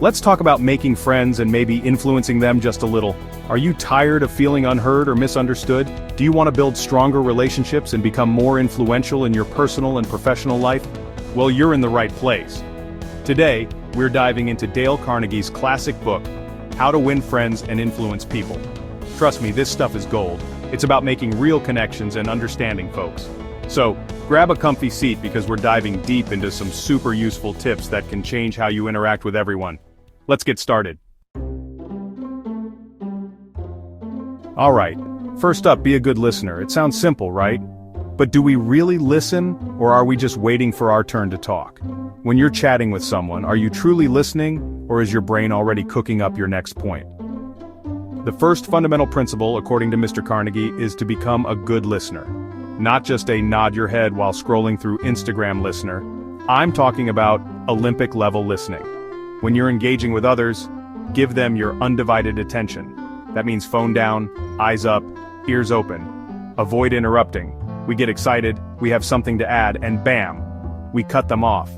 Let's talk about making friends and maybe influencing them just a little. Are you tired of feeling unheard or misunderstood? Do you want to build stronger relationships and become more influential in your personal and professional life? Well, you're in the right place. Today, we're diving into Dale Carnegie's classic book, How to Win Friends and Influence People. Trust me, this stuff is gold. It's about making real connections and understanding folks. So, grab a comfy seat because we're diving deep into some super useful tips that can change how you interact with everyone. Let's get started. Alright, first up, be a good listener. It sounds simple, right? But do we really listen, or are we just waiting for our turn to talk? When you're chatting with someone, are you truly listening, or is your brain already cooking up your next point? The first fundamental principle, according to Mr. Carnegie, is to become a good listener. Not just a nod your head while scrolling through Instagram listener. I'm talking about Olympic-level listening. When you're engaging with others, give them your undivided attention. That means phone down, eyes up, ears open. Avoid interrupting. We get excited, we have something to add, and bam, we cut them off.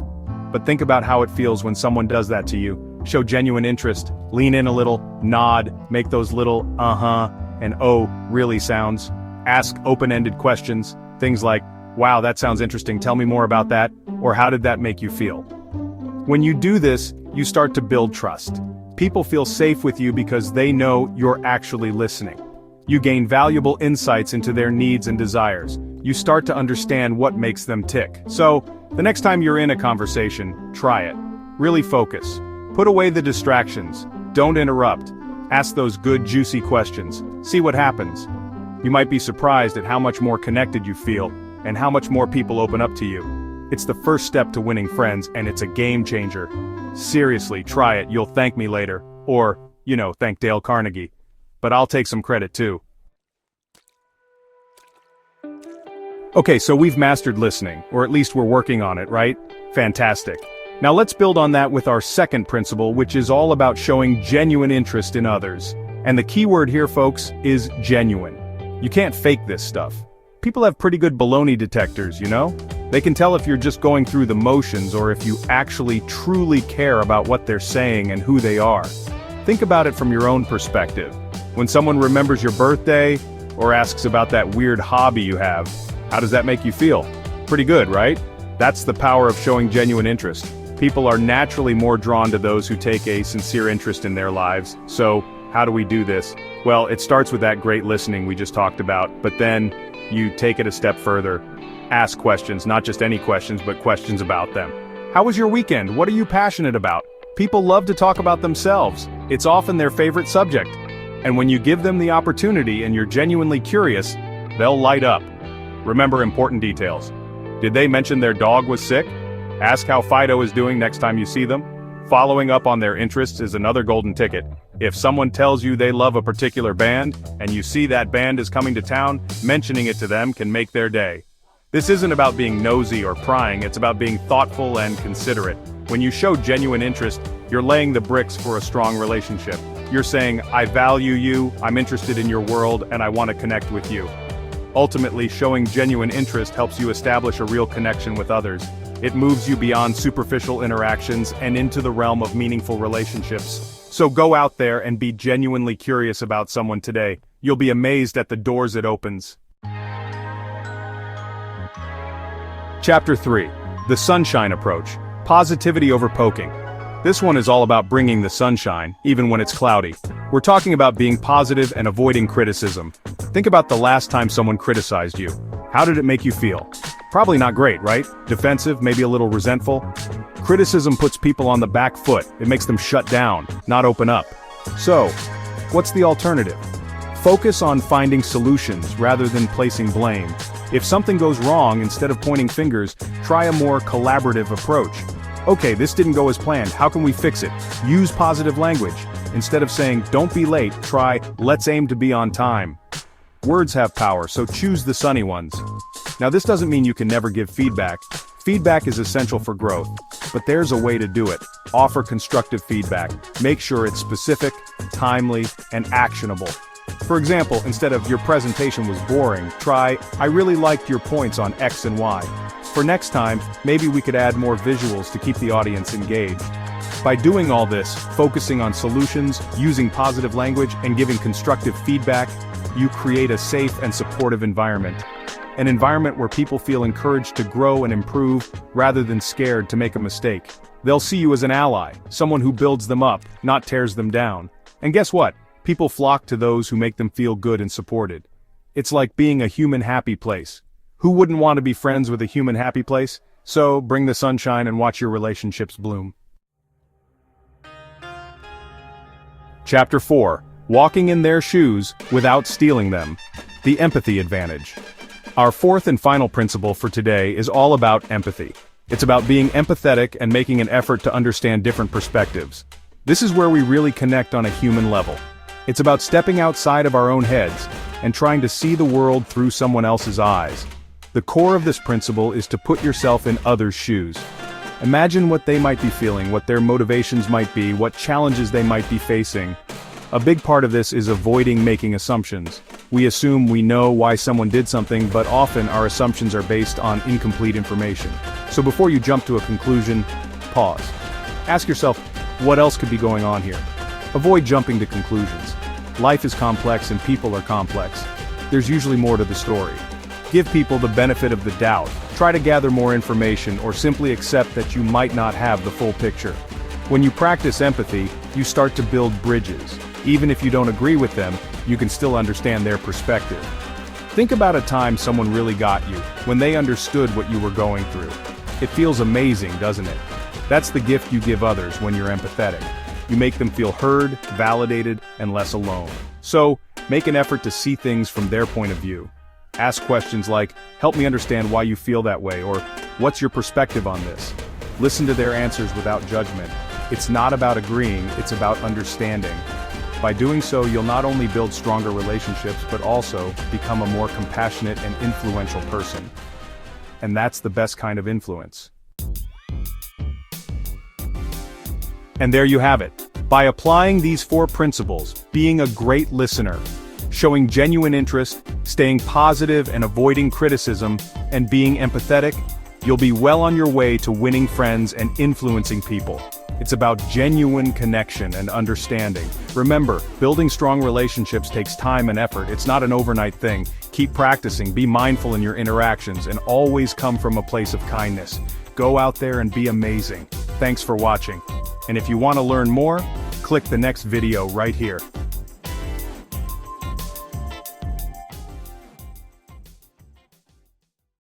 But think about how it feels when someone does that to you. Show genuine interest, lean in a little, nod, make those little and oh really sounds. Ask open-ended questions, things like, wow, that sounds interesting, tell me more about that, or how did that make you feel? When you do this, you start to build trust. People feel safe with you because they know you're actually listening. You gain valuable insights into their needs and desires. You start to understand what makes them tick. So, the next time you're in a conversation, try it. Really focus. Put away the distractions. Don't interrupt. Ask those good, juicy questions. See what happens. You might be surprised at how much more connected you feel, and how much more people open up to you. It's the first step to winning friends, and it's a game changer. Seriously, try it, you'll thank me later. Or, thank Dale Carnegie. But I'll take some credit too. Okay, so we've mastered listening, or at least we're working on it, right? Fantastic. Now let's build on that with our second principle, which is all about showing genuine interest in others. And the key word here, folks, is genuine. You can't fake this stuff. People have pretty good baloney detectors, They can tell if you're just going through the motions or if you actually truly care about what they're saying and who they are. Think about it from your own perspective. When someone remembers your birthday, or asks about that weird hobby you have, how does that make you feel? Pretty good, right? That's the power of showing genuine interest. People are naturally more drawn to those who take a sincere interest in their lives. So, how do we do this? Well, it starts with that great listening we just talked about, but then you take it a step further. Ask questions, not just any questions, but questions about them. How was your weekend? What are you passionate about? People love to talk about themselves. It's often their favorite subject. And when you give them the opportunity and you're genuinely curious, they'll light up. Remember important details. Did they mention their dog was sick? Ask how Fido is doing next time you see them. Following up on their interests is another golden ticket. If someone tells you they love a particular band, and you see that band is coming to town, mentioning it to them can make their day. This isn't about being nosy or prying, it's about being thoughtful and considerate. When you show genuine interest, you're laying the bricks for a strong relationship. You're saying, I value you, I'm interested in your world, and I want to connect with you. Ultimately, showing genuine interest helps you establish a real connection with others. It moves you beyond superficial interactions and into the realm of meaningful relationships. So go out there and be genuinely curious about someone today. You'll be amazed at the doors it opens. Chapter 3. The Sunshine Approach. Positivity over poking. This one is all about bringing the sunshine, even when it's cloudy. We're talking about being positive and avoiding criticism. Think about the last time someone criticized you. How did it make you feel? Probably not great, right? Defensive, maybe a little resentful. Criticism puts people on the back foot. It makes them shut down, not open up. So, what's the alternative? Focus on finding solutions rather than placing blame. If something goes wrong, instead of pointing fingers, try a more collaborative approach. Okay, this didn't go as planned, how can we fix it? Use positive language. Instead of saying, don't be late, try, let's aim to be on time. Words have power, so choose the sunny ones. Now this doesn't mean you can never give feedback. Feedback is essential for growth, but there's a way to do it. Offer constructive feedback. Make sure it's specific, timely, and actionable. For example, instead of your presentation was boring, try, I really liked your points on X and Y. For next time, maybe we could add more visuals to keep the audience engaged. By doing all this, focusing on solutions, using positive language, and giving constructive feedback, you create a safe and supportive environment. An environment where people feel encouraged to grow and improve, rather than scared to make a mistake. They'll see you as an ally, someone who builds them up, not tears them down. And guess what? People flock to those who make them feel good and supported. It's like being a human happy place. Who wouldn't want to be friends with a human happy place? So, bring the sunshine and watch your relationships bloom. Chapter 4. Walking in their shoes without stealing them. The empathy advantage. Our fourth and final principle for today is all about empathy. It's about being empathetic and making an effort to understand different perspectives. This is where we really connect on a human level. It's about stepping outside of our own heads and trying to see the world through someone else's eyes. The core of this principle is to put yourself in others' shoes. Imagine what they might be feeling, what their motivations might be, what challenges they might be facing. A big part of this is avoiding making assumptions. We assume we know why someone did something, but often our assumptions are based on incomplete information. So before you jump to a conclusion, pause. Ask yourself, what else could be going on here? Avoid jumping to conclusions. Life is complex and people are complex. There's usually more to the story. Give people the benefit of the doubt. Try to gather more information or simply accept that you might not have the full picture. When you practice empathy, you start to build bridges. Even if you don't agree with them, you can still understand their perspective. Think about a time someone really got you, when they understood what you were going through. It feels amazing, doesn't it? That's the gift you give others when you're empathetic. You make them feel heard, validated, and less alone. So, make an effort to see things from their point of view. Ask questions like, help me understand why you feel that way, or what's your perspective on this? Listen to their answers without judgment. It's not about agreeing, it's about understanding. By doing so, you'll not only build stronger relationships, but also become a more compassionate and influential person. And that's the best kind of influence. And there you have it. By applying these 4 principles, being a great listener, showing genuine interest, staying positive and avoiding criticism, and being empathetic, you'll be well on your way to winning friends and influencing people. It's about genuine connection and understanding. Remember, building strong relationships takes time and effort. It's not an overnight thing. Keep practicing, be mindful in your interactions, and always come from a place of kindness. Go out there and be amazing. Thanks for watching. And if you want to learn more, click the next video right here.